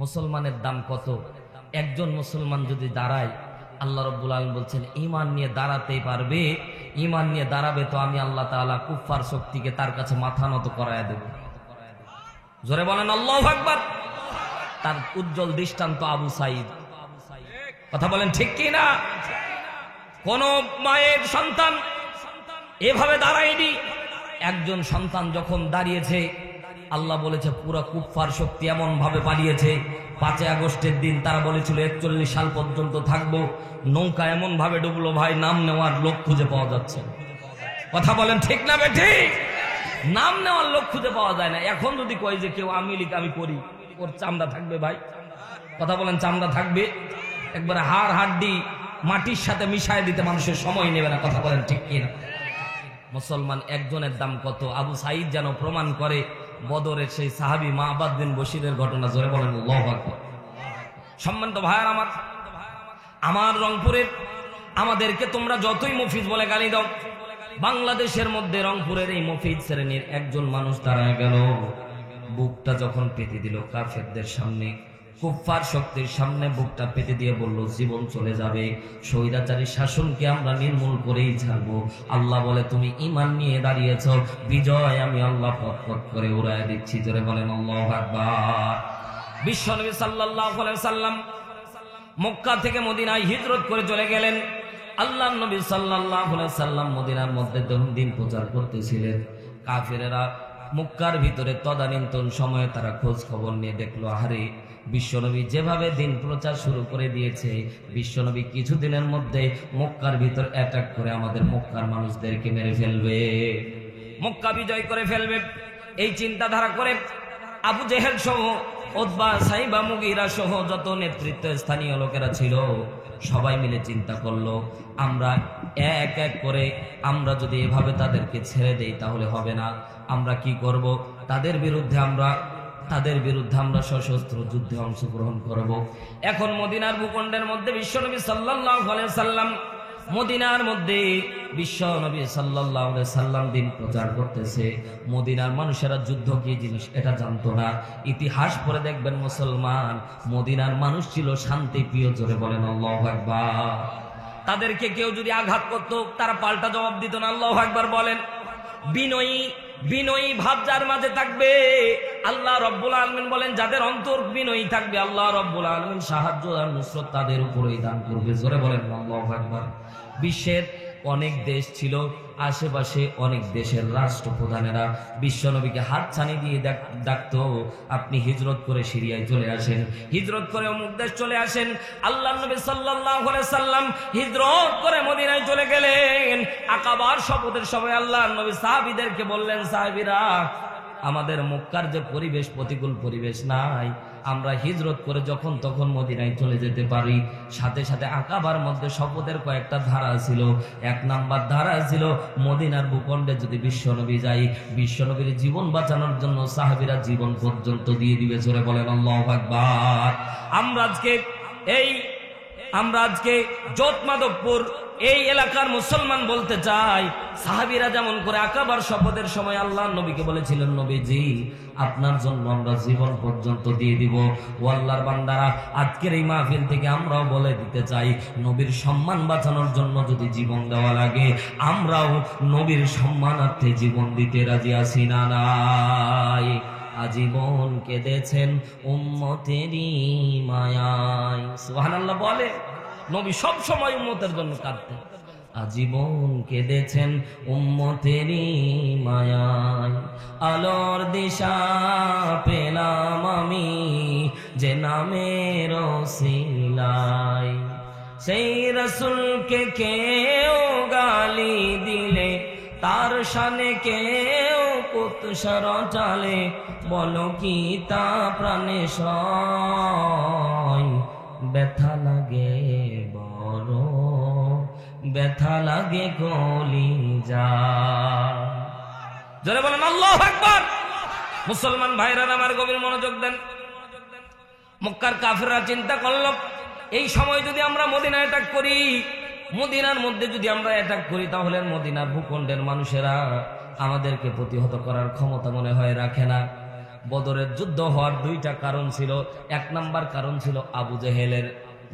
মুসলমানের দাম কত? একজন মুসলমান যদি দাঁড়ায়, আল্লাহ রাব্বুল আলামিন বলছেন ঈমান নিয়ে দাঁড়াতেই পারবে, ঈমান নিয়ে দাঁড়াবে তো আমি আল্লাহ তাআলা কুফফার শক্তিকে তার কাছে মাথা নত করায়া দেব। জোরে বলেন আল্লাহু আকবার। তার উজ্জ্বল দৃষ্টান্ত আবু সাঈদ। কথা বলেন ঠিক কি না? কোন মায়ের সন্তান এভাবে দাঁড়ায়নি। একজন সন্তান যখন দাঁড়িয়েছে, আল্লাহ বলেছে পুরো কুফফার শক্তি এমন ভাবে পালিয়েছে, 5 আগস্টের দিন তারা বলেছিল 41 সাল পর্যন্ত থাকবো, নৌকা এমন ভাবে ডুবলো ভাই, নাম নেওয়ার লোক খুঁজে পাওয়া যাচ্ছে না। কথা বলেন ঠিক না বেঠিক? নাম নেওয়ার লোক খুঁজে পাওয়া যায় না। এখন যদি কয় যে কেউ আমি লীগ আমি করি, ওর চামড়া থাকবে ভাই? কথা বলেন চামড়া থাকবে? একবারে হাড় হাড্ডি মাটির সাথে মিশায় দিতে মানুষের সময় নেবে না। কথা বলেন ঠিক কিনা? মুসলমান একজনের দাম কত? আবু সাঈদ যেন প্রমাণ করে বদরের সেই সাহাবী মা'বাদ বিন বশিরের ঘটনা। জোরে বলেন আল্লাহু আকবার। সম্মানিত ভাইয়ার আমার রংপুরের, আমাদেরকে তোমরা যতই মফিজ বলে গালি দাও, বাংলাদেশের মধ্যে রংপুরের এই মফিজ শ্রেণীর একজন মানুষ দাঁড়ায় গেল, বুকটা যখন পেতে দিল কাফেরদের সামনে, কুফফার শক্তির সামনে বুকটা পেতে দিয়ে বলল জীবন চলে যাবে, স্বৈরাচারী শাসনকে আমরা নির্মূল করেই ছাড়বো। আল্লাহ বলে তুমি ঈমান নিয়ে দাঁড়িয়েছ, বিজয় আমি আল্লাহ পথ পথ করে উড়ায় দিচ্ছি। জোরে বলেন আল্লাহু আকবার। বিশ্বনবী সাল্লাল্লাহু আলাইহি ওয়াসাল্লাম মক্কা থেকে মদিনায় হিজরত করে চলে গেলেন। আল্লাহর নবী সাল্লাল্লাহু আলাইহি ওয়াসাল্লাম মদিনার মধ্যে দিন প্রচার করতেছিলেন। কাফেরেরা মক্কার ভিতরে তদানীন্তন সময়ে তারা খোঁজ খবর নিয়ে দেখলো, আরে বিশ্বনবী যেভাবে দিন প্রচার শুরু করে দিয়েছে, বিশ্বনবী কিছুদিনের মধ্যে মক্কার ভিতর অ্যাটাক করে আমাদের মক্কার মানুষদেরকে মেরে ফেলবে, মক্কা বিজয় করে ফেলবে। এই চিন্তাধারা করে আবু জেহেল সহ উতবা, সাইবা, মুগীরা সহ যত নেতৃত্ব স্থানীয় লোকেরা ছিল সবাই মিলে চিন্তা করলো, আমরা এক এক করে আমরা যদি এভাবে তাদেরকে ছেড়ে দেই তাহলে হবে না। আমরা কি করব? তাদের বিরুদ্ধে আমরা সশস্ত্র যুদ্ধে অংশগ্রহণ করব। এখন মদিনার ভূখণ্ডের মধ্যে বিশ্বনবী সাল্লাল্লাহু আলাইহি সাল্লাম, মদিনার মধ্যে বিশ্বনবী সাল্লাল্লাহু আলাইহি সাল্লাম দিন প্রচার করতেছে। মদিনার মানুষেরা যুদ্ধ কি জিনিস এটা জানতো না। ইতিহাস পড়ে দেখবেন মুসলমান, মদিনার মানুষ ছিল শান্তি প্রিয়। জোরে বলেন আল্লাহু আকবার। তাদেরকে কেউ যদি আঘাত করতো তারা পাল্টা জবাব দিত না। আল্লাহু আকবার বলেন। বিনয়ী ভাব যার মাঝে থাকবে, আল্লাহ রাব্বুল আলামিন বলেন যাদের অন্তর বিনয়ী থাকবে আল্লাহ রাব্বুল আলামিন সাহায্য আর নুসরত তাদের উপরেই দান করবে। জোরে বলেন আল্লাহু আকবার। বিশ্বের অনেক দেশ ছিল, আশেপাশে অনেক দেশের রাষ্ট্রপ্রধানেরা বিশ্বনবীকে হাতছানি দিয়ে ডাকতো, আপনি হিজরত করে সিরিয়ায় চলে আসেন, হিজরত করে অমুক দেশ চলে আসেন। আল্লাহর নবী সাল্লাল্লাহু আলাইহি সাল্লাম হিজরত করে মদিনায় চলে গেলেন। আকাবার শপথের সময় আল্লাহর নবী সাহাবীদেরকে বললেন, সাহাবীরা আমাদের মক্কার যে পরিবেশ, প্রতিকূল পরিবেশ নাই, আমরা হিজরত করে যখন তখন মদিনায় চলে যেতে পারি। সাথে সাথে আকাবার মধ্যে শপথের কয়েকটা ধারা ছিল। 1 নাম্বার ধারা ছিল মদিনার ভূখণ্ডে যদি বিশ্বনবী যাই, বিশ্বনবীর জীবন বাঁচানোর জন্য সাহাবীরা জীবন পর্যন্ত দিয়ে দিবে। জোরে বলেন আল্লাহু আকবার। আমরা আজকে জোতমাধবপুর এই এলাকার মুসলমান বলতে চাই, সাহাবীরা যেমন করে আকাবার শপথের সময় আল্লাহর নবীকে বলেছিলেন, নবীজি আপনার জন্য আমরা জীবন পর্যন্ত দিয়ে দিব। ও আল্লাহর বান্দারা, আজকের এই মাহফিল থেকে আমরাও বলে দিতে চাই, নবীর সম্মান বাঁচানোর জন্য যদি জীবন দেওয়া লাগে আমরাও নবীর সম্মানার্থে জীবন দিতে রাজি আছি না নাই? আজীবন কেঁদেছেন উম্মতেরই মায়ায়। সুবহানাল্লাহ বলে। নবী সব সময় উম্মতের জন্য কাঁদতেন। আজীবন কেঁদেছেন উম্মতেরই মায়ায়, আলোর দিশা পেলাম আমি যে নামের ওসিলায়, সেই রাসূলকে কেউ গালি দিলে তার শানে কেউ কুৎসা রটালে, বলো কি তা প্রাণে সয়, ব্যথা লাগে বড়, ব্যথা লাগে কলিজা। জোরে বলেন আল্লাহু আকবার। মুসলমান ভাইরা আমার গভীর মনোযোগ দেন। মক্কার কাফেররা চিন্তা করল, এই সময় যদি আমরা মদিনায় অ্যাটাক করি, মদিনার মধ্যে যদি আমরা অ্যাটাক করি, তাহলে মদিনার ভূখণ্ডের মানুষেরা আমাদেরকে প্রতিহত করার ক্ষমতা মনে হয় রাখে না। বদরের যুদ্ধ হওয়ার দুইটা কারণ ছিল। এক নাম্বার কারণ ছিল আবু জেহেলের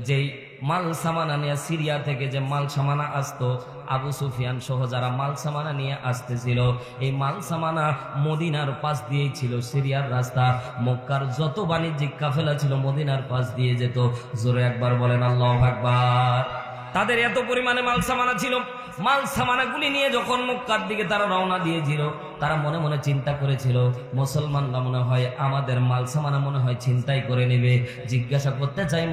যেই মাল সামানা নিয়ে সিরিয়া থেকে যে মাল সামানা আসতো, আবু সুফিয়ান সহ যারা মাল সামানা নিয়ে আসতেছিল, এই মাল সামানা মদিনার পাশ দিয়েই ছিল সিরিয়ার রাস্তা। মক্কার যত বাণিজ্যিক কাফেলা ছিল মদিনার পাশ দিয়ে যেত। জোরে একবার বলেন আল্লাহু আকবার। তাদের এত পরিমাণে মাল সামানা ছিল, মাল সামানাগুলি নিয়ে যখন মক্কার দিকে তারা রওনা দিয়েছিল, তারা মনে মনে চিন্তা করেছিল মুসলমানরা মনে হয় আমাদের মাল সামানা মনে হয় ছিনতাই করে নেবে। জিজ্ঞাসা করতে চাই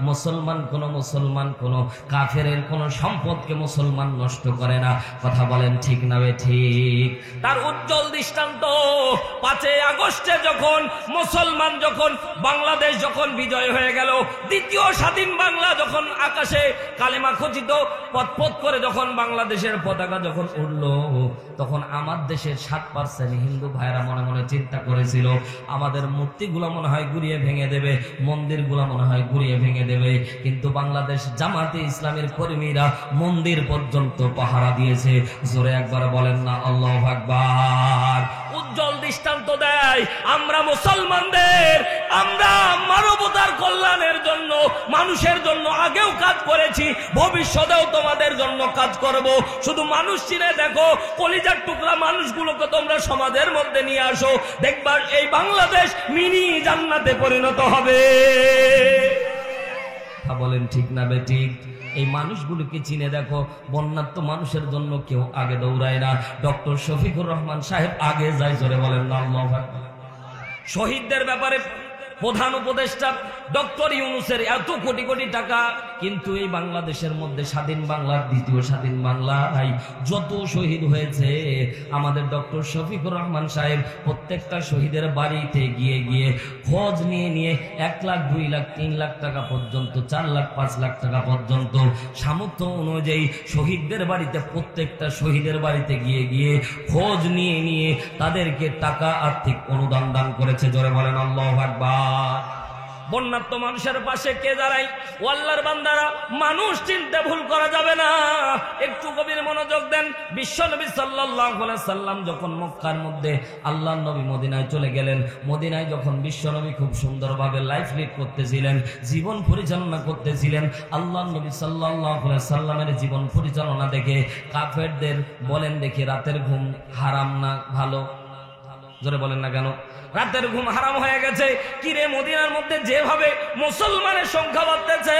মুসলমান কোন কাফেরের কোন সম্পদকে মুসলমান নষ্ট করে না। কথা বলেন ঠিক না বে ঠিক? তার উজ্জ্বল দৃষ্টান্ত 5 আগস্টে যখন মুসলমান যখন বাংলাদেশ যখন বিজয় হয়ে গেল, দ্বিতীয় স্বাধীন বাংলা যখন আকাশে কালেমা খচিত পথ করে যখন বাংলাদেশের পতাকা যখন উঠলো, তখন আমার দেশের 7% হিন্দু ভাইরা মনে মনে চিন্তা করেছিল আমাদের মূর্তিগুলো মনে হয় গুড়িয়ে ভেঙে দেবে, মন্দিরগুলো মনে হয় গুড়িয়ে ভেঙে দেবে। কিন্তু বাংলাদেশ জামাতে ইসলামের কর্মীরা মন্দির পর্যন্ত পাহারা দিয়েছে। জোরে একবার বলেন না আল্লাহু আকবার। উজ্জ্বল দৃষ্টান্ত দেয় আমরা মুসলমানদের, আমরা মানবতার কল্যাণের জন্য মানুষের জন্য আগেও কাজ করেছি, ভবিষ্যতেও তোমাদের জন্য কাজ করব। শুধু মানুষ চিনে দেখো, কলিজার টুকরা মানুষগুলোকে তোমরা সমাজের মধ্যে নিয়ে আসো, দেখবা এই বাংলাদেশ মিনি জান্নাতে পরিণত হবে। বলেন ঠিক না বে ঠিক? এই মানুষগুলোকে চিনে দেখো। বন্যার্ত মানুষের জন্য কেউ আগে দৌড়ায় না, ডক্টর শফিকুর রহমান সাহেব আগে যায়। জোরে বলেন না আল্লাহু আকবার। শহীদদের ব্যাপারে প্রধান উপদেষ্টা ডক্টর ইউনূসের এত কোটি কোটি টাকা, কিন্তু এই বাংলাদেশের মধ্যে স্বাধীন বাংলার দ্বিতীয় স্বাধীন বাংলায় যত শহীদ হয়েছে, আমাদের ডক্টর শফিকুর রহমান সাহেব প্রত্যেকটা শহীদের বাড়িতে গিয়ে গিয়ে খোঁজ নিয়ে 1 লাখ 2 লাখ 3 লাখ টাকা পর্যন্ত, 4 লাখ 5 লাখ টাকা পর্যন্ত সামর্থ্য অনুযায়ী শহীদদের বাড়িতে, প্রত্যেকটা শহীদের বাড়িতে গিয়ে গিয়ে খোঁজ নিয়ে তাদেরকে টাকা আর্থিক অনুদান দান করেছে। জোরে বলেন আল্লাহু আকবার। বন্যার্ত মানুষের পাশে কে দাঁড়ায়? ও আল্লাহর বান্দারা, মানুষ চিনতে ভুল করা যাবে না। একটু গভীর মনোযোগ দেন। বিশ্বনবী সাল্লাল্লাহু আলাইহি সাল্লাম যখন মক্কার মধ্যে, আল্লাহর নবী মদিনায় চলে গেলেন, মদিনায় যখন বিশ্বনবী খুব সুন্দরভাবে লাইফ লিড করতেছিলেন, জীবন পরিচালনা করতেছিলেন, আল্লাহর নবী সাল্লাল্লাহু আলাইহি সাল্লামের জীবন পরিচালনা দেখে কাফেরদের বলেন দেখে রাতের ঘুম হারাম না ভালো? জোরে বলেন না কেন? রাতের ঘুম হারাম হয়ে গেছে। কিরে, মদিনার মধ্যে যেভাবে মুসলমানের সংখ্যা বাড়তেছে,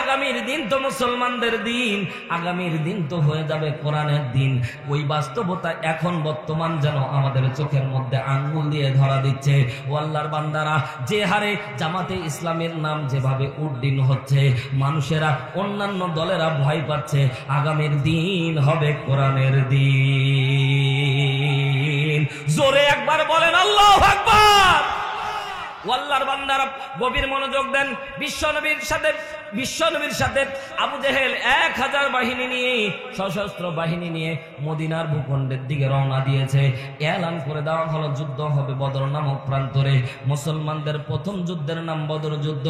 আগামীর দিন তো মুসলমানদের দিন, আগামীর দিন তো হয়ে যাবে কোরআনের দিন। ওই বাস্তবতা এখন বর্তমান যেন আমাদের চোখের মধ্যে আঙ্গুল দিয়ে ধরা দিচ্ছে। ও আল্লাহর বান্দারা, যে হারে জামাতে ইসলামের নাম যেভাবে উড্ডীন হচ্ছে, মানুষেরা অন্যান্য দলেরা ভয় পাচ্ছে আগামীর দিন হবে কোরআনের দিন। জোরে একবার বলেন আল্লাহু আকবার। আল্লাহর বান্দারা গভীর মনোযোগ দেন। বিশ্বনবীর সাথে আবু জেহেল 1000 বাহিনী নিয়ে, সশস্ত্র বাহিনী নিয়ে মদিনার ভূখণ্ডের দিকে রওনা দিয়েছে। এলান করে দেওয়া হলো যুদ্ধ হবে বদর নামক প্রান্তরে। মুসলমানদের প্রথম যুদ্ধের নাম বদর যুদ্ধ।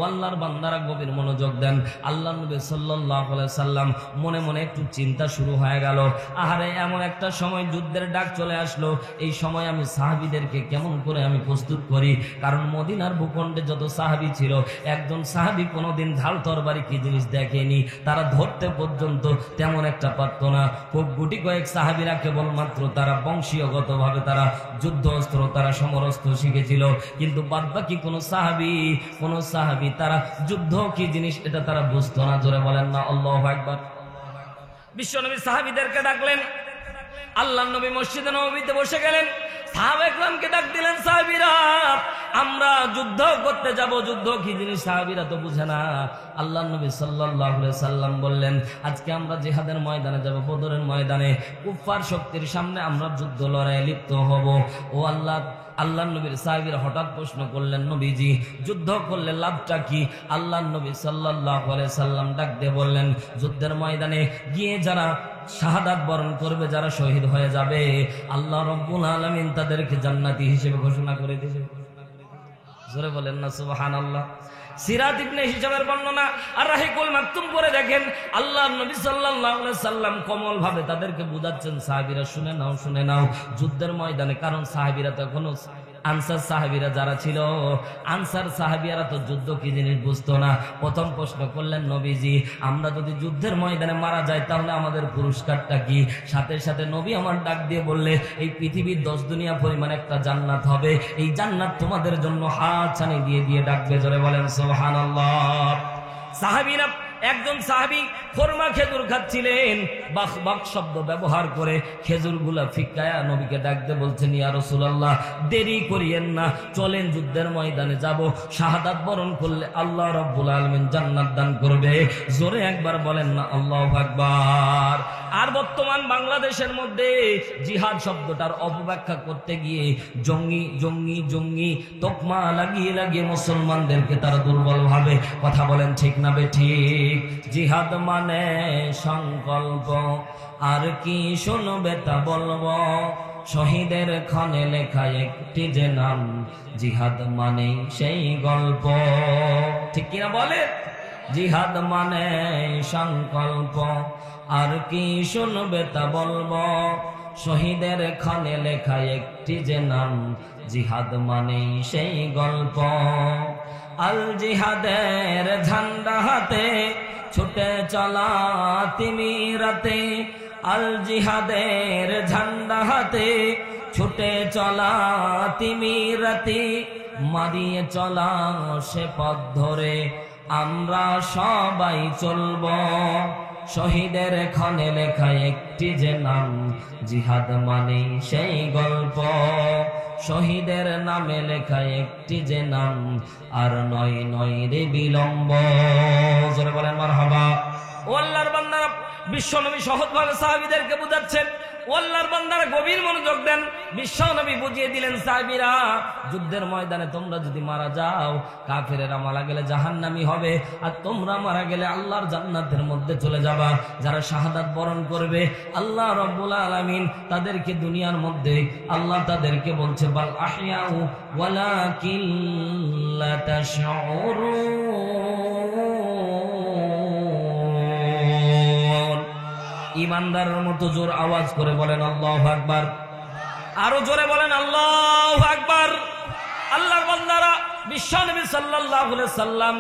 আল্লাহর বান্দারা গভীর মনোযোগ দেন। আল্লাহ নবী সাল্লাল্লাহু আলাইহি সাল্লাম মনে মনে একটু চিন্তা শুরু হয়ে গেল, আহারে এমন একটা সময় যুদ্ধের ডাক চলে আসলো, এই সময় আমি সাহাবীদেরকে কেমন করে আমি প্রস্তুত করি? কারণ মদিনার ভূখণ্ডে যত সাহাবী ছিল, একজন সাহাবী কোনোদিন ঢাল তরবারি কি জিনিস দেখেনি, তারা ধরতে পর্যন্ত তেমন একটা পারত না। খুব গুটি কয়েক সাহাবীরা কেবলমাত্র তারা বংশীয়গতভাবে তারা যুদ্ধ অস্ত্র, তারা সমরস্ত্র শিখেছিল, কিন্তু বাদবাকি কোন সাহাবী তারা যুদ্ধ কি জিনিস এটা তারা বুঝতো না। জোরে বলেন না আল্লাহু আকবার। বিশ্বনবী সাহাবীদেরকে ডাকলেন। আল্লাহর নবী মসজিদে নববীতে বসে গেলেন। সাহাবায়ে কেরামকে ডাক দিলেন, সাহাবীরা আমরা যুদ্ধ করতে যাব, যুদ্ধ কি জিনিস সাহাবীরা তো বুঝে না। আল্লাহর নবী সাল্লাল্লাহু আলাইহি সাল্লাম বললেন, আজকে আমরা জিহাদের ময়দানে যাব, বদরের ময়দানে কুফার শক্তির সামনে আমরা যুদ্ধ লড়াইয়ে লিপ্ত হব। ও আল্লাহর নবীর সাহাবীরা হঠাৎ প্রশ্ন করলেন, নবীজি যুদ্ধ করলে লাভটা কি? আল্লাহর নবী সাল্লাল্লাহু আলাইহি সাল্লাম ডাক দিয়ে বললেন, যুদ্ধের ময়দানে গিয়ে যারা শাহাদাত বরণ করবে, যারা শহীদ হয়ে যাবে, আল্লাহ রাব্বুল আলামিন তাদেরকে জান্নাতি হিসেবে ঘোষণা করে দিয়েছে। জোরে বলেন না সুবহানাল্লাহ। সিরাত ইবনে হিশামের বর্ণনা আর রাহিকুল মাকতুম করে দেখেন, আল্লাহর নবী সাল্লাল্লাহু আলাইহি সাল্লাম কোমল ভাবে তাদেরকে বুঝাচ্ছেন, সাহাবীরা শুনে নাও যুদ্ধের ময়দানে, কারণ সাহাবীরা তো এখনো আনসার সাহাবীরা যারা ছিল, আনসার সাহাবীরা তো যুদ্ধ কি জিনিস বুঝতো না। প্রথম প্রশ্ন করলেন, নবীজি আমরা যদি যুদ্ধের ময়দানে মারা যাই তাহলে আমাদের পুরস্কারটা কি? সাথে সাথে নবী আমার ডাক দিয়ে বললে, এই পৃথিবীর 10 দুনিয়া পরিমাণ একটা জান্নাত হবে, এই জান্নাত তোমাদের জন্য হাত ছানি দিয়ে দিয়ে ডাকবে। জোরে বলেন সুবহানাল্লাহ। সাহাবীরা, একজন সাহাবী খোরমা খেজুর খাচ্ছিলেন, বাক বাক শব্দ ব্যবহার করে খেজুরগুলা ফিকায়া নবীকে ডাকতে বলছেন, ইয়া রাসূলুল্লাহ দেরি করিয়েন না, চলেন যুদ্ধের ময়দানে যাব, শাহাদাত বরণ করলে আল্লাহ রাব্বুল আলামিন জান্নাত দান করবে। জোরে একবার বলেন না আল্লাহু আকবার। আর বর্তমান বাংলাদেশের মধ্যে জিহাদ শব্দটার অপব্যাখ্যা করতে গিয়ে জঙ্গি জঙ্গি জঙ্গি তকমা লাগিয়ে লাগিয়ে মুসলমানদেরকে তারা দুর্বল ভাবে। কথা বলেন ঠিক না বেঠিক? জিহাদ মানে সংকল্প, আর কি শুনবে তা বলবো, শহীদের ক্ষণে লেখা একটি যে নাম, জিহাদ মানে সেই গল্প। ঠিক কিনা বলে? জিহাদ মানে সংকল্প, আর কি শুনবে তা বলবো, শহীদের ক্ষণে লেখা একটি যে নাম, জিহাদ মানে সেই গল্প। আল জিহাদের ঝান্ডা হাতে ছুটে চলা তিমিরাতে, আল জিহাদের ঝান্ডা হাতে ছুটে চলা তিমিরাতে, মারিয়ে চলা সে পথ ধরে আমরা সবাই চলব, শহীদের ক্ষণে লেখা একটি যে নাম, জিহাদ মানে সেই গল্প, শহীদের নামে লেখা একটি যে নাম, আর নয় নয় রে বিলম্ব। জোরে বলেন মারহাবা। ও আল্লাহর বান্দারা, বিশ্বনবী সহজভাবে সাহাবীদেরকে বুঝাচ্ছেন। ও আল্লাহর বান্দারা গভীর মনোযোগ দেন। বিশ্বনবী বুঝিয়ে দিলেন, সাহাবীরা যুদ্ধের ময়দানে তোমরা যদি মারা যাও, কাফেরেরা মারা গেলে জাহান্নামী হবে, আর তোমরা মারা গেলে আল্লাহর জান্নাতের মধ্যে চলে যাবা। যারা শাহাদাত বরণ করবে আল্লাহ রাব্বুল আলামিন তাদেরকে দুনিয়ার মধ্যে আল্লাহ তাদেরকে বলছে, বাল আহইয়াউ ওয়ালাকিন লা তাশউরুন। ইমানদারের মতো জোর আওয়াজ করে বলেন আল্লাহু আকবার। আরো জোরে বলেন আল্লাহু আকবার। আল্লাহর বান্দারা, বিশ্বনবী সাল্লাল্লাহু আলাইহি সাল্লাম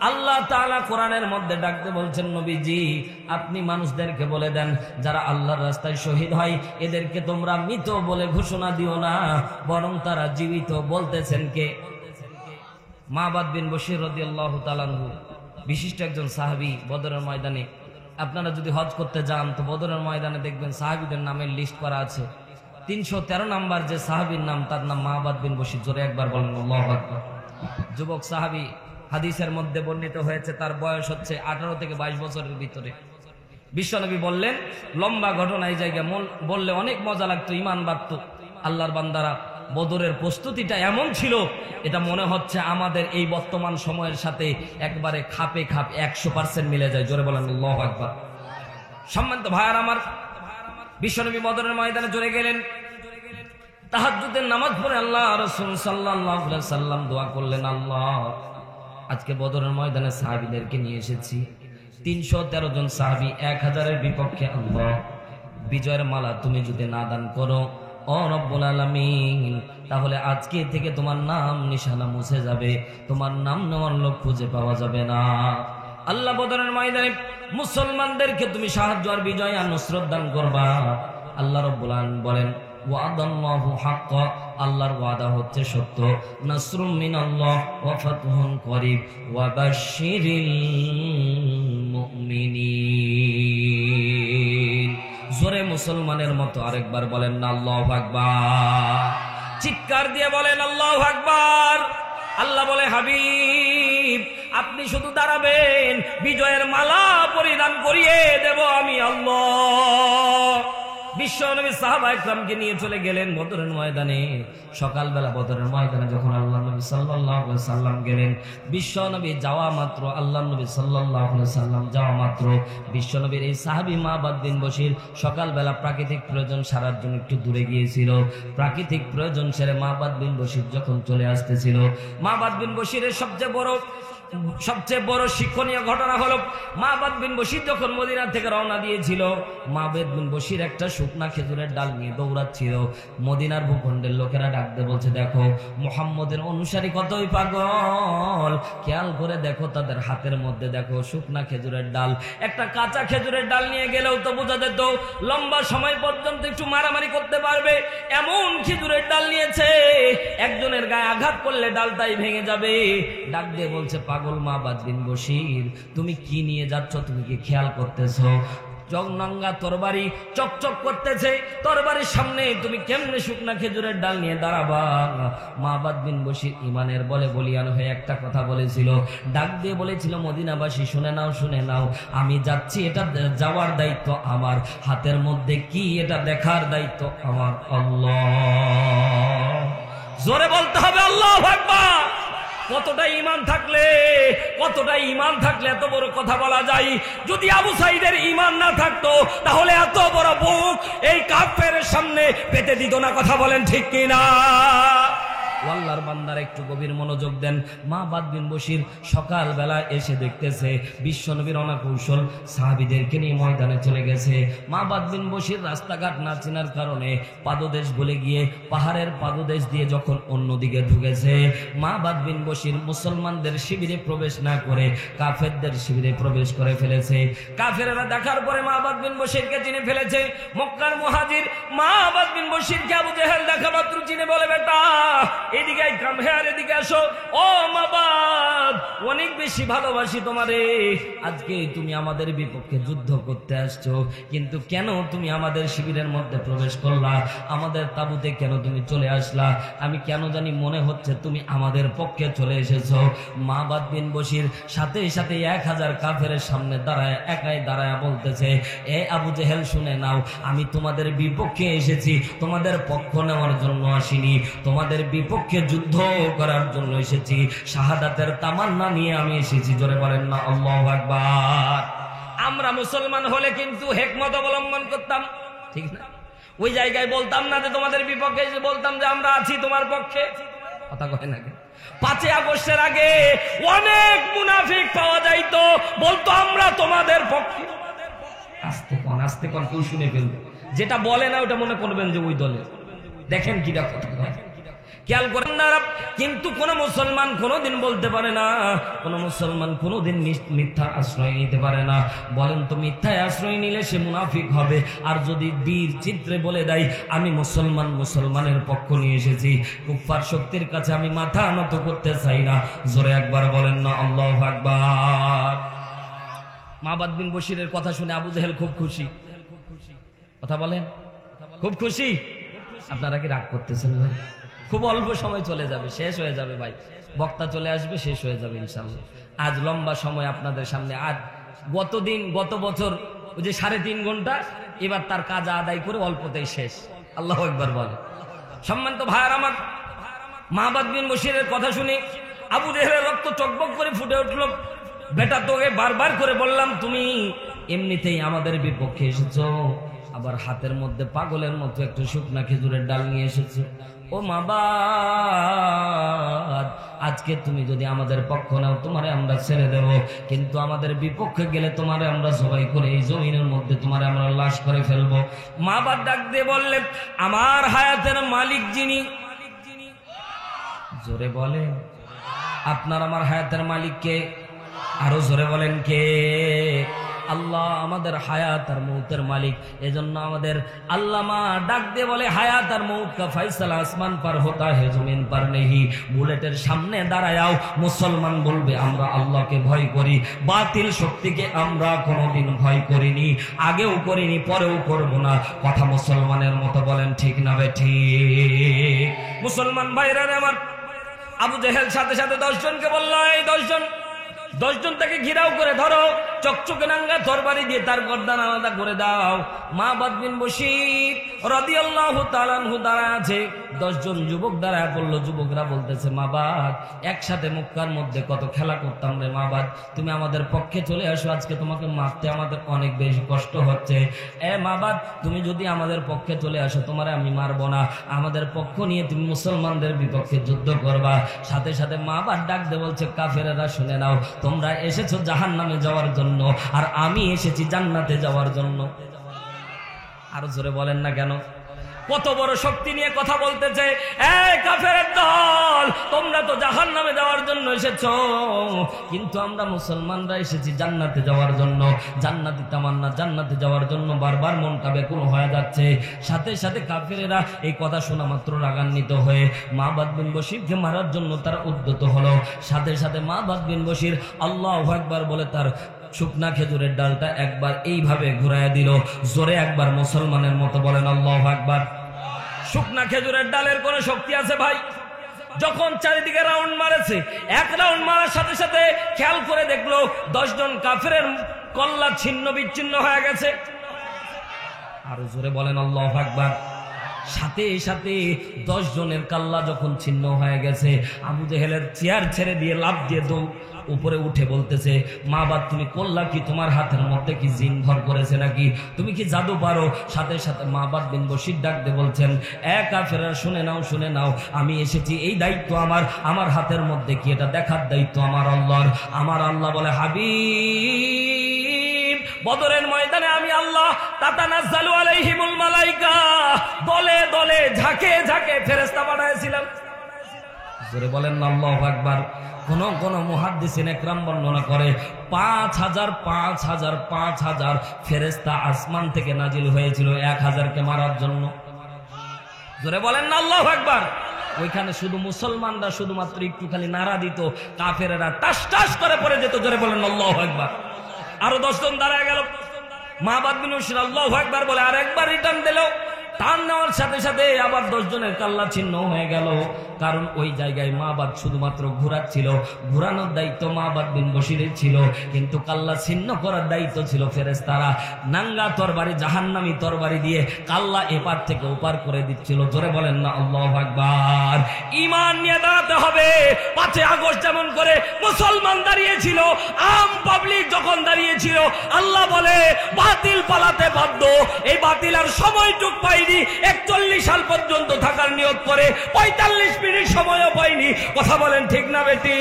আল্লাহ তাআলা কোরআনের মধ্যে ডাকতে বলছেন, নবীজি আপনি মানুষদেরকে বলে দেন যারা আল্লাহর রাস্তায় শহীদ হয় এদেরকে তোমরা মৃত বলে ঘোষণা দিও না, বরং তারা জীবিত। বলতেছেন কে? মাবাদ বিন বশির রাদিয়াল্লাহু তাআলা আনহু, বিশিষ্ট একজন সাহাবী। বদরের ময়দানে আপনারা যদি হজ করতে যান তো বদরের ময়দানে দেখবেন সাহাবীদের নামের লিস্ট করা আছে। 313 নাম্বার যে সাহাবীর নাম, তার নাম মাবাদ বিন বশির। জোরে একবার বলেন আল্লাহু আকবার। যুবক সাহাবী, হাদিসের মধ্যে বর্ণিত হয়েছে তার বয়স হচ্ছে 18 থেকে 22 বছরের ভিতরে। বিশ্বনবী বললেন, লম্বা ঘটনা, এই জায়গায় বললে অনেক মজা লাগতো, ঈমান বাড়তো। আল্লাহর বান্দারা, বদরের প্রস্তুতিটা এমন ছিল, এটা মনে হচ্ছে আমাদের এই বর্তমান সময়ের সাথে একবারে খাপে খাপ 100% মিলে যায়। জোরে বলেন আল্লাহু আকবার। সম্মানিত ভাইয়ার আমার, বিশ্বনবী বদরের ময়দানে চলে গেলেন। তাহাজ্জুদের নামাজ পড়ে আল্লাহ রাসূল সাল্লাল্লাহু আলাইহি সাল্লাম দোয়া করলেন, আল্লাহ আজকে বদরের ময়দানে সাহাবীদেরকে নিয়ে এসেছি, 313 জন সাহাবী, 1000-এর বিপক্ষে। আল্লাহ বিজয়ের মালা তুমি যদি না দান করো ও রব্বুল আলামিন, তাহলে আজকে থেকে তোমার নাম নিশানা মুছে যাবে, তোমার নাম নেওয়ার লোক খুঁজে পাওয়া যাবে না। আল্লাহ বদরের ময়দানে মুসলমানদেরকে তুমি সাহায্য আর বিজয় আর নুসরত দান করবা। আল্লাহ রাব্বুল আলামিন বলেন, ওয়াদাল্লাহু হাক্কা, আল্লাহর ওয়াদা হচ্ছে সত্য, নাসরুম মিনাল্লাহ ওয়া ফাতহুন করিব ওয়া বাশশিরিল মুমিনিন। জোরে মুসলমানের মতো আরেকবার বলেন না আল্লাহু আকবার। চিৎকার দিয়ে বলেন আল্লাহু আকবার। আল্লাহ বলে, হাবিব আপনি শুধু দাঁড়াবেন, বিজয়ের মালা পরিধান করিয়ে দেব আমি আল্লাহ। বিশ্বনবী সাহাবা ইকরামকে নিয়ে চলে গেলেন বদরের ময়দানে। সকালবেলা বদরের ময়দানে যখন আল্লাহ নবী সাল্লাল্লাহু আলাইহি সাল্লাম গেলেন, বিশ্বনবী যাওয়া মাত্র, আল্লাহ নবী সাল্লাল্লাহু আলাইহি সাল্লাম যাওয়া মাত্র, বিশ্বনবীর এই সাহাবী মাবাদ বিন বশির সকালবেলা প্রাকৃতিক প্রয়োজন সারার জন্য একটু দূরে গিয়েছিল। প্রাকৃতিক প্রয়োজন সেরে মাবাদ বিন বশির যখন চলে আসতেছিল, মাবাদ বিন বশিরের সবচেয়ে বড় সবচেয়ে বড় শিক্ষণীয় ঘটনা হলো মাবাদ বিন বশির যখন মদিনা থেকে রওনা দিয়েছিল, মাবাদ বিন বশির একটা শুকনা খেজুরের ডাল নিয়ে দৌড়াচ্ছিল। মদিনার ভূখণ্ডের লোকেরা ডাকতে বলছে, দেখো মুহাম্মদের অনুসারী কতই পাগল, খেয়াল করে দেখো তাদের হাতের মধ্যে দেখো শুকনা খেজুরের ডাল। একটা কাঁচা খেজুরের ডাল নিয়ে গেলেও তো বোঝা যেত লম্বা সময় পর্যন্ত একটু মারামারি করতে পারবে, এমন খেজুরের ডাল নিয়েছে একজনের গায়ে আঘাত করলে ডালটাই ভেঙে যাবে। ডাক দিয়ে বলছে, পাগল মাবাদ বিন বশির, তুমি কি নিয়ে যাচ্ছ, তুমি কি খেয়াল করতেছো? জগনঙ্গা তরবারি চকচক করতেছে, তরবারির সামনে তুমি কেমনে শুকনা খেজুরের ডাল নিয়ে দাঁড়াবা? মাবাদ বিন বশির ইমানের বলে বলিয়ান হয়ে একটা কথা বলেছিল, ডাক দিয়ে বলেছিল, মদিনাবাসী শুনে নাও, শুনে নাও, আমি যাচ্ছি, এটা যাওয়ার দায়িত্ব আমার, হাতের মধ্যে কি এটা দেখার দায়িত্ব আমার। আল্লাহ, জোরে বলতে হবে আল্লাহু আকবার। কতটা ঈমান থাকলে এত বড় কথা বলা যায়। যদি আবু সাঈদের ঈমান না থাকতো তাহলে এত বড় বুক এই কাফেরের সামনে পেতে দিত না। কথা বলেন ঠিক কিনা? আল্লাহর বান্দারা একটু গভীর মনোযোগ দেন। মাবাদ বিন বশির সকালবেলা এসে দেখতেছে বিশ্বনবীর অনাকৌশল সাহাবীদেরকে নিয়ে ময়দানে চলে গেছে। মাবাদ বিন বশির রাস্তাঘাট না চেনার কারণে পাদদেশ ভুলে গিয়ে পাহাড়ের পাদদেশ দিয়ে যখন অন্যদিকে ঢুকেছে, মাবাদ বিন বশির মুসলমানদের শিবিরে প্রবেশ না করে কাফেরদের শিবিরে প্রবেশ করে ফেলেছে। কাফেররা দেখার পরে মাবাদ বিন বশিরকে চিনে ফেলেছে। মক্কার মুহাজির মাবাদ বিন বশিরকে আবু জেহেল দেখা মাত্র চিনে বলে, বেটা এদিকে কাম হেয়ার, এদিকে আসো। ও মাবাদ, অনেক বেশি ভালোবাসি তোমারে, আজকে তুমি আমাদের বিপক্ষে যুদ্ধ করতে আসছো, কিন্তু কেন তুমি আমাদের শিবিরের মধ্যে প্রবেশ করলা? আমাদের তাবুতে কেন তুমি চলে আসলা? আমি কেন জানি মনে হচ্ছে তুমি আমাদের পক্ষে চলে এসেছো। মাবাদ বিন বশির সাথে সাথে 1000 কাফেরের সামনে দাঁড়ায়, একাই দাঁড়ায় বলতেছে, এ আবু জেহেল শুনে নাও, আমি তোমাদের বিপক্ষে এসেছি, তোমাদের পক্ষ নেওয়ার জন্য আসিনি, তোমাদের বিপক্ষে যুদ্ধ করার জন্য এসেছি, শাহাদাতের তামান্না নিয়ে আমি এসেছি। জোরে বলেন না আল্লাহু আকবার। আমরা মুসলমান হলে কিন্তু হিকমত অবলম্বন করতাম, ঠিক না? ওই জায়গায় বলতাম না যে তোমাদের বিপক্ষে, এসে বলতাম যে আমরা আছি তোমার পক্ষে। কথা কয় না কেন? 5 আগস্টের আগে অনেক মুনাফিক পাওয়া যাইতো, বলতো আমরা তোমাদের পক্ষে। আস্তে কোন কেউ শুনে ফেলবে, যেটা বলে না ওটা মনে করবেন যে ওই দলে। দেখেন কিটা কথা কয়, খেয়াল করেন না। কিন্তু কোন মুসলমান কোনদিন বলতে পারে না, কোন মুসলমান কোনদিন মিথ্যা আশ্রয় নিতে পারে না। বলেন তো, মিথ্যায় আশ্রয় নিলে সে মুনাফিক হবে। আর যদি বীর চিত্রে বলে দেয় আমি মুসলমানের পক্ষ নিয়ে এসেছি, কুফফার শক্তির কাছে আমি মাথা নত করতে চাই না, জোরে একবার বলেন না আল্লাহু আকবার। মাবাদ বিন বশিরের কথা শুনে আবু জেহেল খুব খুশি। কথা বলেন, খুব খুশি। আপনারা কি রাগ করতেছেন ভাই? খুব অল্প সময় চলে যাবে, শেষ হয়ে যাবে ভাই, বক্তা চলে আসবে, শেষ হয়ে যাবে ইনশাআল্লাহ। আজ লম্বা সময় আপনাদের সামনে। আজ গত বছর ওই যে 3.5 ঘন্টা, এবার তার কাজ আদায় করে অল্পতেই শেষ। আল্লাহু আকবার বলে। সম্মানিত ভাইয়ার আমার, মাবাদ বিন বশিরের কথা শুনে আবু জেহেলের রক্ত টকবক করে ফুটে উঠল। বেটা, তোকে বারবার করে বললাম তুমি এমনিতেই আমাদের বিপক্ষে এসেছো, আবার হাতের মধ্যে পাগলের মতো একটু শুকনা খেজুরের ডাল নিয়ে এসেছো। ও মাবাদ, আজকে তুমি যদি আমাদের পক্ষ নাও তোমারে আমরা ছেড়ে দেব, কিন্তু আমাদের বিপক্ষে গেলে তোমারে আমরা সবাই করে এই জমিনের মধ্যে তোমারে আমরা লাশ করে ফেলবো। মাবাদ ডাক দিয়ে বললেন, আমার হায়াতের মালিক যিনি, জোরে বলেন, আপনার আমার হায়াতের মালিক কে? আরো জোরে বলেন কে? আল্লাহ আমাদের হায়াত আর মৌতের মালিক। এজন্য আমাদের আল্লামা ডাক দিয়ে বলে, হায়াত আর মৌত কা ফয়সালা আসমান পার হোতা হে জমিন পার নেহি। বুলেটের সামনে দাঁড়ায়াও মুসলমান বলবে আমরা আল্লাহকে ভয় করি, বাতিল শক্তিকে আমরা কোনোদিন ভয় করিনি, আগেও করিনি, পরেও করব না। কথা মুসলমানের মতো বলেন, ঠিক না বেঠিক? মুসলমান ভাইরা আমার, আবু জেহেল সাথে সাথে 10 জনকে বলল, এই 10 জন 10 জন তাকে ঘিরাও করে ধরো, চকচকে নাঙ্গা তরবারি দিয়ে তার গর্দান আলাদা করে দাও। মাবাদ বিন বশির রাদিয়াল্লাহু তাআলা আনহু দাঁড়ায় আছে, 10 জন যুবক দাঁড়ায় পড়লো। যুবকরা বলতেছে, মাবাদ একসাথে মক্কার মধ্যে কত খেলা করতাম রে মাবাদ, তুমি আমাদের পক্ষে চলে আসো, আজকে তোমাকে মারতে আমাদের অনেক বেশি কষ্ট হচ্ছে। মাবাদ তুমি যদি আমাদের পক্ষে চলে আসো, তোমারে আমি মারবো না, আমাদের পক্ষ নিয়ে তুমি মুসলমানদের বিপক্ষে যুদ্ধ করবা। সাথে সাথে মাবাদ ডাক দিয়ে বলছে, কাফেরেরা শুনে নাও, তোমরা এসেছো জাহান্নামে যাওয়ার জন্য, আর আমি এসেছি জান্নাতে যাওয়ার জন্য। আরো জোরে বলেন না কেন? কত বড় শক্তি নিয়ে কথা বলতেছে। এই কাফেরের দল, তোমরা তো জাহান্নামে যাওয়ার জন্য এসেছো, কিন্তু আমরা মুসলমানরা এসেছি জান্নাতে যাওয়ার জন্য। জান্নাতি তামান্না, জান্নাতে যাওয়ার জন্য বারবার মনটা ব্যাকুল হয়ে যাচ্ছে। সাথে সাথে কাফেরেরা এই কথা শোনা মাত্র রাগান্বিত হয়ে মাবাদ বিন বশিরকে মারার জন্য তারা উদ্যত হলো। সাথে সাথে মাবাদ বিন বশির আল্লাহু আকবার বলে তার শুকনা খেজুরের ডালটা একবার এইভাবে ঘুরাইয়া দিল। জোরে একবার মুসলমানের মতো বলেন আল্লাহু আকবার। শুকনা খেজুরের ডালের কোন শক্তি আছে ভাই? যখন চারিদিকে রাউন্ড মারেছে, এক রাউন্ড মারার সাথে সাথে খেয়াল করে দেখলো 10 জন কাফেরের কল্লা ছিন্ন বিচ্ছিন্ন হয়ে গেছে। আরো জোরে বলেন আল্লাহু আকবার। সাথে সাথে 10 জনের কাল্লা যখন ছিন্ন হয়ে গেছে, আবু জেহেলের চেয়ার ছেড়ে দিয়ে লাফ দিয়ে উপরে উঠে বলতেছে, মাবাদ তুমি করলা কি? তোমার হাতের মধ্যে কি জিন ভর করেছে নাকি? তুমি কি জাদু পারো? সাথে সাথে মাবাদ বিন বশির ডাক দিয়ে বলছেন, কাফেররা শুনে নাও, শুনে নাও, আমি এসেছি, এই দায়িত্ব আমার হাতের মধ্যে কি? এটা দেখার দায়িত্ব আমার আল্লাহর। আমার আল্লাহ বলে, হাবিব বদরের ময়দানে আমি আল্লাহ তাতানাজ্জালু আলাইহিমুল মালাইকা, দলে দলে ঝাঁকে ঝাঁকে ফেরেশতা পাঠাইছিলাম। জোরে বলেন না আল্লাহু আকবার। কোন কোন মুহাদ্দিসিন ইকরাম বর্ণনা করে ৫,০০০ ফেরেশতা আসমান থেকে নাজিল হয়েছিল ১,০০০কে মারার জন্য। জোরে বলেন না আল্লাহু আকবার। ওইখানে শুধু মুসলমানরা শুধুমাত্র একটু খালি নাড়া দিত, কাফেরেরা টাস টাস করে পড়ে যেত। জোরে বলেন আল্লাহু আকবার। আরো 10 জন দাঁড়ায় গেল। মাবাদ বিন বশির আল্লাহু আকবার বলে আর একবার রিটার্ন দিল। টান নেওয়ার সাথে সাথে আবার 10 জনের কাল্লা ছিন্ন হয়ে গেল। কারণ ওই জায়গায় মাবাদ শুধুমাত্র ঘোরাচ্ছিল, ঘোরানোর দায়িত্ব মাবাদ বিন বশিরের ছিল, কিন্তু কাল্লা ছিন্ন করার দায়িত্ব ছিল ফেরেশতারা। নাঙ্গা তরবারি, জাহান্নামী তরবারি দিয়ে কাল্লা এপার থেকে ওপার করে দিচ্ছিল। জোরে বলেন না আল্লাহু আকবার। ঈমান নিয়ে দাঁড়াতে হবে। 5 আগস্ট যেমন করে মুসলমান দাঁড়িয়েছিল, আম পাবলিক যখন দাঁড়িয়েছিল, আল্লাহ বলে বাতিল পালাতে বাধ্য। এই বাতিল আর সময়টুক পাইনি। 41 সাল পর্যন্ত থাকার নিয়ত করে 45 মিনিট সময়ও পাইনি। কথা বলেন ঠিক না বেটি?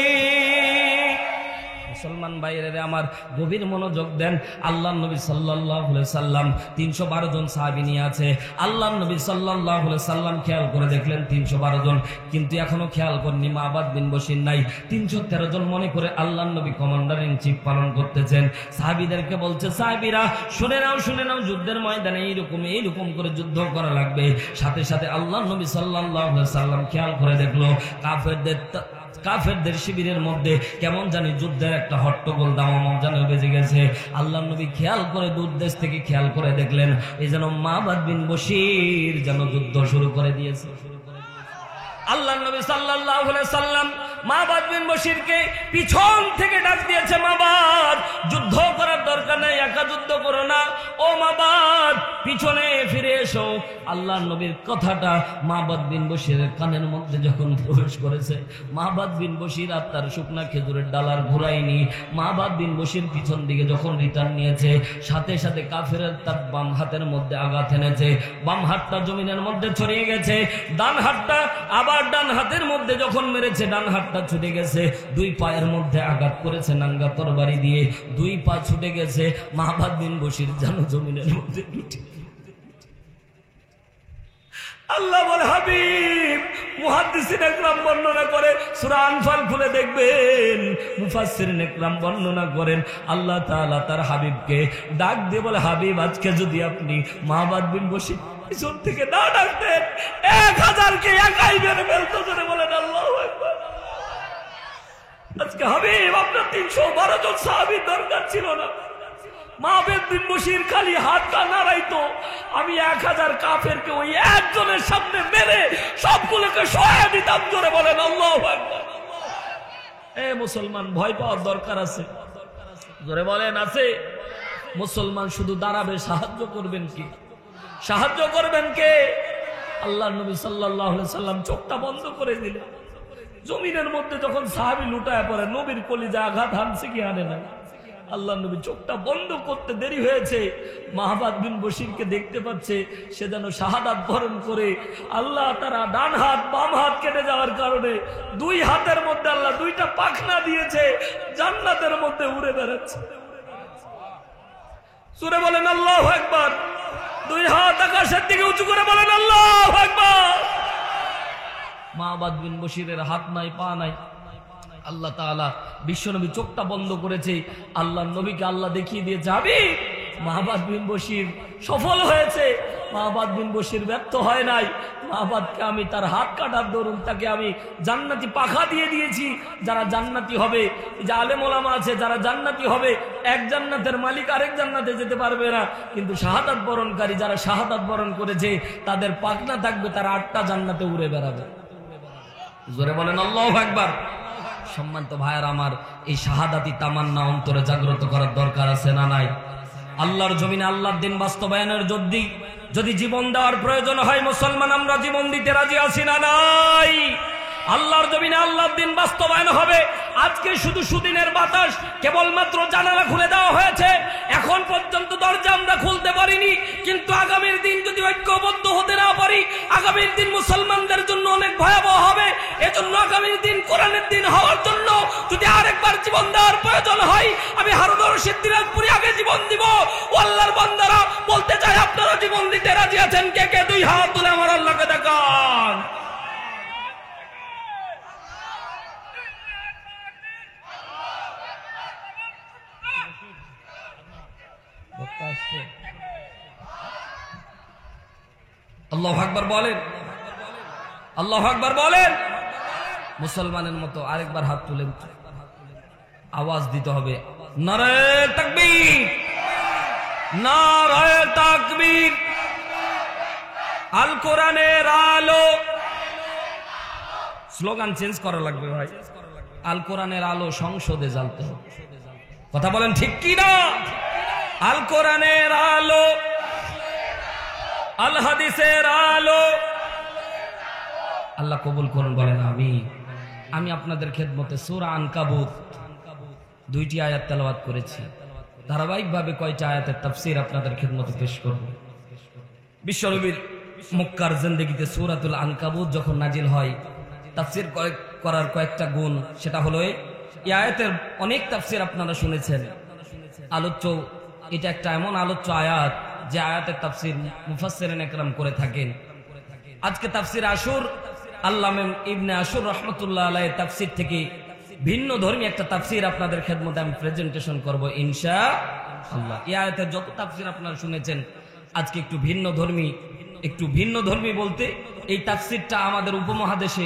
মুসলমান ভাইয়েরা আমার, গভীর মনোযোগ দেন। আল্লাহর নবী সাল্লাল্লাহু আলাইহি সাল্লাম 312 জন সাহাবী নিয়ে আছে। আল্লাহর নবী সাল্লাল্লাহু আলাইহি সাল্লাম খেয়াল করে দেখলেন 312 জন, কিন্তু এখনো খেয়াল করেননি মাবাদ বিন বশির নাই। 313 জন মনে করে আল্লাহর নবী কমান্ডার ইন চিফ পালন করতেছেন। সাহাবীদেরকে বলছে, সাহাবীরা শুনে নাও, শুনে নাও, যুদ্ধের ময়দানে এইরকম করে যুদ্ধ করা লাগবে। সাথে সাথে আল্লাহর নবী সাল্লাল্লাহু আলাইহি সাল্লাম খেয়াল করে দেখলো কাফেরদের শিবিরের মধ্যে কেমন জানি যুদ্ধের একটা হট্টগোল দামামা যেন বেজে গেছে। আল্লাহর নবী খেয়াল করে দূর দেশ থেকে খেয়াল করে দেখলেন এই যেন মাবাদ বিন বশির যেন যুদ্ধ শুরু করে দিয়েছে। আল্লাহর নবী সাল্লাল্লাহু আলাইহি সাল্লাম মাবাদ বিন বশিরকে পিছন থেকে ডাক দিয়েছে, মাবাদ যুদ্ধ করার দরকার নাই, একা যুদ্ধ করো না। ও মাবাদ পিছনে ফিরে এসো। আল্লাহর নবীর কথাটা মাবাদ বিন বশিরের কানের মধ্যে যখন প্রবেশ করেছে, মাবাদ বিন বশির আর তার শুকনা খেজুরের ডালার ঘুরায়নি। মাবাদ বিন বশির পিছন দিকে যখন রিটার্ন নিয়েছে, সাথে সাথে কাফেরের তার বাম হাতের মধ্যে আঘাত এনেছে। বাম হাতটা জমিনের মধ্যে ছড়িয়ে গেছে। ডান হাতটা আবার ডান হাতের মধ্যে যখন মেরেছে, ডান হাতটা ছুটে গেছে। 2 পায়ের মধ্যে আঘাত করেছে নাঙ্গা তরবারি দিয়ে, 2 পা ছুটে গেছে। মাবাদ বিন বশির যেন জমিনের মধ্যে আল্লাহ বলে, হাবিব মুহাদ্দিসিন ইকরাম বর্ণনা করে, সূরা আনফাল খুলে দেখবেন, মুফাসসিরিন ইকরাম বর্ণনা করেন, আল্লাহ তাআলা তার হাবিবকে ডাক দিয়ে বলে, হাবিব আজকে যদি আপনি মাবাদ বিন বশির পিছন থেকে না ডাকতেন, 1000কে একাই মেরে ফেলতো। জোরে বলেন আল্লাহু আকবার। আজকে হাবিব আপনার 312 জন সাহাবীর দরকার ছিল না। মাবাদ বিন বশির খালি হাতটা নাড়াইতো, আমি 1000 কাফেরকে ওই একজনের সামনে মেরে সবগুলোকে সহায় দিতাম। জোরে বলেন আল্লাহু আকবার। মুসলমান ভয় পাওয়ার দরকার আছে, জোরে বলেন আছে? মুসলমান শুধু দাঁড়াবে, সাহায্য করবেন কি? সাহায্য করবেন কে? আল্লাহ নবী সাল্লাল্লাহু আলাইহি সাল্লাম চোখটা বন্ধ করে দিলেন। জমিনের মধ্যে যখন সাহাবী লুটায় পড়ে, নবীর কলিজা আঘাত হানছে কি হানে না? আল্লাহ নবী চোখটা বন্ধ করতে দেরি হয়েছে, মাহবাদ বিন বশিরকে দেখতে পাচ্ছে, সে যেন শাহাদাত বরণ করে। আল্লাহ তারা ডান হাত বাম হাত কেটে যাওয়ার কারণে দুই হাতের মধ্যে আল্লাহ দুইটা পাখনা দিয়েছে, জান্নাতের মধ্যে উড়ে বেড়াচ্ছে। সুরে বলেন আল্লাহু আকবার। দুই হাত আকাশের দিকে উঁচু করে বলেন আল্লাহু আকবার। মাহবাদ বিন বশিরের হাত নাই, পা নাই। আল্লাহ তাআলা বিশ্বনবী চোখটা বন্ধ করেছে, আল্লাহ নবীকে আল্লাহ দেখিয়ে দিয়েছে, হাবিব মাহবাদ বিন বশির সফল হয়েছে, মাহবাদ বিন বশির ব্যর্থ হয় নাই। মাহবাদকে আমি তার হাত কাটার দরুন তাকে আমি জান্নাতি পাখা দিয়ে দিয়েছি। যারা জান্নাতি হবে, যে আলেম ওলামা আছে, যারা জান্নাতি হবে, এক জান্নাতের মালিক আরেক জান্নাতে যেতে পারবে না, কিন্তু শাহাদাত বরণকারী যারা শাহাদাত বরণ করেছে তাদের পাখনা থাকবে, তারা 8টা জান্নাতে উড়ে বেড়াবে। জোরে বলেন আল্লাহু আকবার। সম্মানিত ভাইয়ের আমার, এই শাহাদাতি তামান্না অন্তরে জাগ্রত করার দরকার আছে না নাই? আল্লাহর জমিনে আল্লাহর দিন বাস্তবায়নের যদি জীবন দেওয়ার প্রয়োজন হয়, মুসলমান আমরা জীবন দিতে রাজি আছি না নাই? আল্লাহর জমিনে আল্লাহর দিন বাস্তবায়ন হবে। আজকে শুধু সুদিনের বাতাস, কেবলমাত্র জানালা খুলে দেওয়া হয়েছে, এখন পর্যন্ত দরজা আমরা খুলতে পারিনি। কিন্তু আগামীর দিন যদি ঐক্যবদ্ধ হতে না পারি, আগামীর দিন মুসলমানদের জন্য অনেক ভয়াবহ হবে। এজন্য আগামীর দিন কোরআনের দিন হওয়ার জন্য যদি আরেকবার জীবন দেওয়ার প্রয়োজন হয়, আমি হারুন রশিদ দিনাজপুরি আগে জীবন দিব। ও আল্লাহর বান্দারা, বলতে চাই আপনারা জীবন দিতে রাজি আছেন? কে কে দুই হাত তুলে আমার আল্লাহকে দেখান। আল্লাহু আকবার বলেন, আল্লাহু আকবার বলেন। মুসলমানের মতো আরেকবার হাত তুলেন, আওয়াজ দিতে হবে, নারায়ে তাকবীর, নারায়ে তাকবীর। আল কোরআনের আলো, স্লোগান চেঞ্জ করা লাগবে ভাই। আল কোরআনের আলো সংসদে জ্বালতে হবে। কথা বলেন ঠিক কি না? আল কোরআনের আলো, আল হাদিসের আলো। আল্লাহ কবুল করুন, বলেন আমি আপনাদের খেদমতে সূরা আনকাবুত 2টি আয়াত তেলাওয়াত করেছি। ধারাবাহিকভাবে কয়টা আয়াতের তাফসীর আপনাদের খেদমতে পেশ করব। বিশ্বনবীর মক্কার জিন্দেগিতে সূরাতুল আনকাবুত যখন নাজিল হয়, তাফসীর করার কয়েকটা গুণ, সেটা হলো এই আয়াতের অনেক তাফসীর আপনারা শুনেছেন। আলোচ্য এটা একটা এমন আলোচ্য আয়াত যে আয়াতের তাফসীর মুফাসসিরিন একরাম করে থাকেন। আজকে তাফসীর আশুর, আল্লামা ইবনে আশুর রাহমাতুল্লাহ আলাইহি তাফসীর থেকে ভিন্ন ধর্মী একটা তাফসীর আপনাদের খেদমতে আমি প্রেজেন্টেশন করব ইনশাআল্লাহ। এই আয়াতের যত তাফসীর আপনারা শুনেছেন, আজকে একটু ভিন্ন ধর্মী বলতে এই তাফসীরটা আমাদের উপমহাদেশে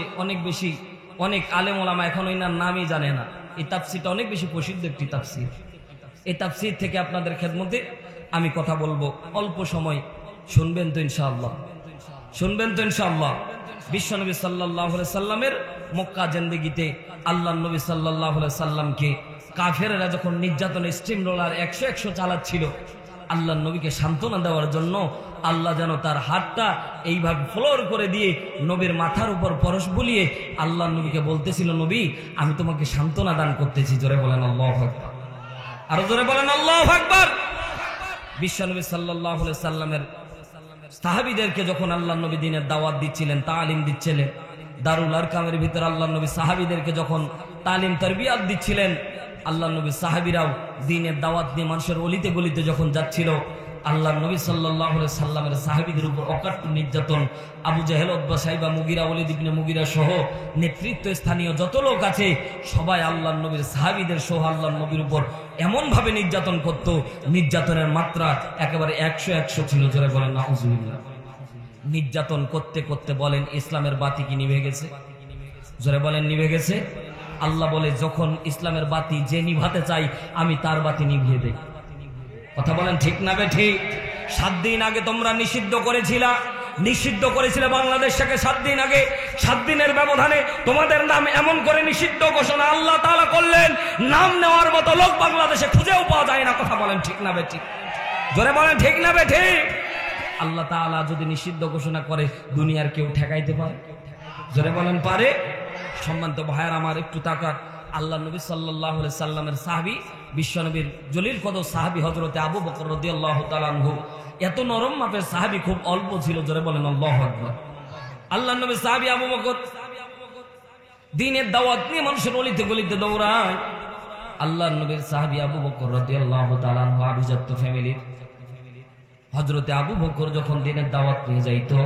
অনেক আলেম ওলামা এখন এনার নামই জানে না। এই তাফসীরটা অনেক বেশি প্রসিদ্ধ একটি তাফসীর। এই তাফসীর থেকে আপনাদের খেদমতে আমি কথা বলবো, অল্প সময় শুনবেন তো ইনশাআল্লাহ। বিশ্বনবী সাল্লাল্লাহু আলাইহি সাল্লামের মক্কা জিন্দেগিতে আল্লাহর নবী সাল্লাল্লাহু আলাইহি সাল্লামকে কাফেররা যখন নির্যাতন স্টিম রোলার 100 চালাচ্ছিল, আল্লাহর নবীকে সান্ত্বনা দেওয়ার জন্য আল্লাহ যেন তার হাতটা এইভাবে ফ্লোর করে দিয়ে নবীর মাথার উপর পরশ বুলিয়ে আল্লাহর নবীকে বলতেছিল, নবী আমি তোমাকে সান্ত্বনা দান করতেছি। জোরে বলেন আল্লাহু আকবার, আরো জোরে বলেন আল্লাহু আকবার। বিশ্বনবী সাল্লাল্লাহু আলাইহি সাল্লামের সাহাবীদেরকে যখন আল্লাহর নবী দ্বীনের দাওয়াত দিচ্ছিলেন, তালিম দিচ্ছিলেন, দারুল আরকামের ভিতর আল্লাহর নবী সাহাবীদেরকে যখন তালিম তারবিয়াত দিচ্ছিলেন, আল্লাহর নবী সাহাবীরাও দ্বীনের দাওয়াত নিয়ে মানুষের অলিতে গলিতে যখন যাচ্ছিল, আল্লাহর নবী সাল্লাল্লাহু আলাইহি সাল্লামের সাহাবীদের উপর অকাট্য নির্যাতন, আবু জাহেল, উতবা, সাইবা, মুগিরা, ওলীদ ইবনে মুগিরা সহ নেতৃত্ব স্থানীয় যত লোক আছে সবাই আল্লাহর নবীর সাহাবীদের সহ আল্লাহর নবীর উপর এমন ভাবে নির্যাতন করত, নির্যাতনের মাত্রা একেবারে 100 ছিল। জোরে বলেন নাউজুবিল্লাহ। নির্যাতন করতে করতে বলেন ইসলামের বাতি কি নিভে গেছে? জোরে বলেন নিভে গেছে। আল্লাহ বলে, যখন ইসলামের বাতি যে নিভাতে চাই আমি তার বাতি নিভিয়ে দেই। কথা বলেন ঠিক না বে ঠিক? 7 দিন আগে তোমরা নিষিদ্ধ করেছিলা নিষিদ্ধ করেছিল বাংলাদেশ থেকে 7 দিন আগে। 7 দিনের ব্যবধানে তোমাদের নাম এমন করে নিষিদ্ধ ঘোষণা আল্লাহ তাআলা করলেন, নাম নেওয়ার মতো লোক বাংলাদেশে খুঁজেও পাওয়া যায় না। কথা বলেন ঠিক না বেঠিক? জোরে বলেন ঠিক না বেঠিক? আল্লাহ তাআলা যদি নিষিদ্ধ ঘোষণা করে দুনিয়ার কেউ ঠেকাইতে পারে? জোরে বলেন পারে? সম্মানিত ভাইয়ার আমার, একটু তাকান। আল্লাহ নবী সাল্লাল্লাহু আলাইহি সাল্লামের সাহাবী, বিশ্বনবীর জলিল কদর সাহাবী হযরতে আবু বকর রাদিয়াল্লাহু তাআলা আনহু, এত নরম মাপের সাহাবী খুব অল্প ছিল। জোরে বলেন আল্লাহু আকবার। আল্লাহ নবী সাহাবী আবু বকর দ্বীনের দাওয়াত নিয়ে মানুষের অলিতে গলিতে দৌড়ায়। আল্লাহ নবীর সাহাবী আবু বকর রাদিয়াল্লাহু তাআলা আনহু আভিজাত্য ফ্যামিলির। হযরতে আবু বকর যখন দ্বীনের দাওয়াত নিয়ে যাইতো,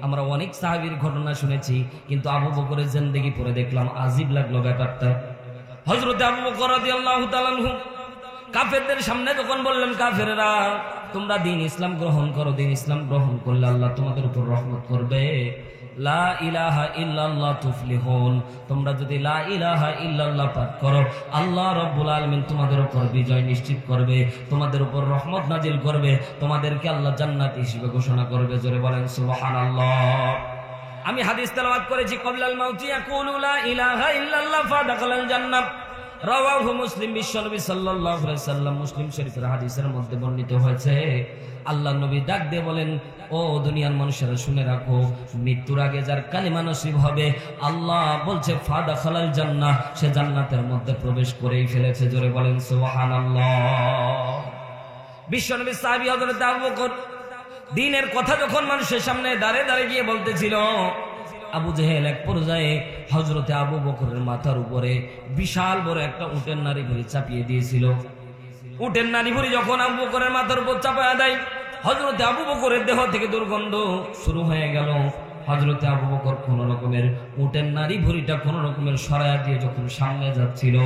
আমরা অনেক সাহাবীর ঘটনা শুনেছি, কিন্তু আবু বকরের জিন্দেগি পড়ে দেখলাম আজীব লাগলো ব্যাপারটা। হযরতে আবু বকর রাদিয়াল্লাহু তাআলা আনহু কাফেরদের সামনে যখন বললেন, কাফেররা তোমরা দ্বীন ইসলাম গ্রহণ করো, দ্বীন ইসলাম গ্রহণ করলে আল্লাহ তোমাদের উপর রহমত করবে, লা ইলাহা ইল্লাল্লাহ তুফলিহুন, তোমরা যদি লা ইলাহা ইল্লাল্লাহ পাঠ করো আল্লাহ রাব্বুল আলামিন তোমাদের উপর বিজয় নিশ্চিত করবে, তোমাদের উপর রহমত নাজিল করবে, তোমাদেরকে আল্লাহ জান্নাতি হিসেবে ঘোষণা করবে। জোরে বলেন সুবহানাল্লাহ। আমি হাদিস তেলাওয়াত করেছি, ক্বাবলাল মাউতি ইয়াকুলু লা ইলাহা ইল্লাল্লাহ ফাদাখালাল জান্নাহ, রাওয়াহু মুসলিম। বিশ্বনবী সাল্লাল্লাহু আলাইহি সাল্লাম, মুসলিম শরীফের হাদিসের মধ্যে বর্ণিত হয়েছে। আল্লাহ নবী ডাক দিয়ে বলেন, ও দুনিয়ার মানুষেরা শুনে রাখো, মৃত্যুর আগে যার কালিমা নসিব হবে আল্লাহ বলছে ফাদাখালাল জান্নাহ, সে জান্নাতের মধ্যে প্রবেশ করেই ফেলেছে। জোরে বলেন সুবহানাল্লাহ। বিশ্বনবী সাহাবী হযরত আবু বকর দ্বীনের কথা যখন মানুষের সামনে দাঁড়ে দাঁড়ে গিয়ে বলতেছিল, আবু জেহেল এক পর্যায়ে হযরতে আবু বকরের মাথার উপরে বিশাল বড় একটা উটের নাড়ি ভুঁড়ি চাপিয়ে দিয়েছিল। উটের নাড়ি ভুঁড়ি যখন আবু বকরের মাথার উপর চাপায়া দেয়, হযরতে আবু বকরের দেহ থেকে দুর্গন্ধ শুরু হয়ে গেল। হযরতে আবু বকর কোন রকমের উটের নাড়ি ভুঁড়িটা কোন রকমের সরায়া দিয়ে যখন সামনে যাচ্ছিল,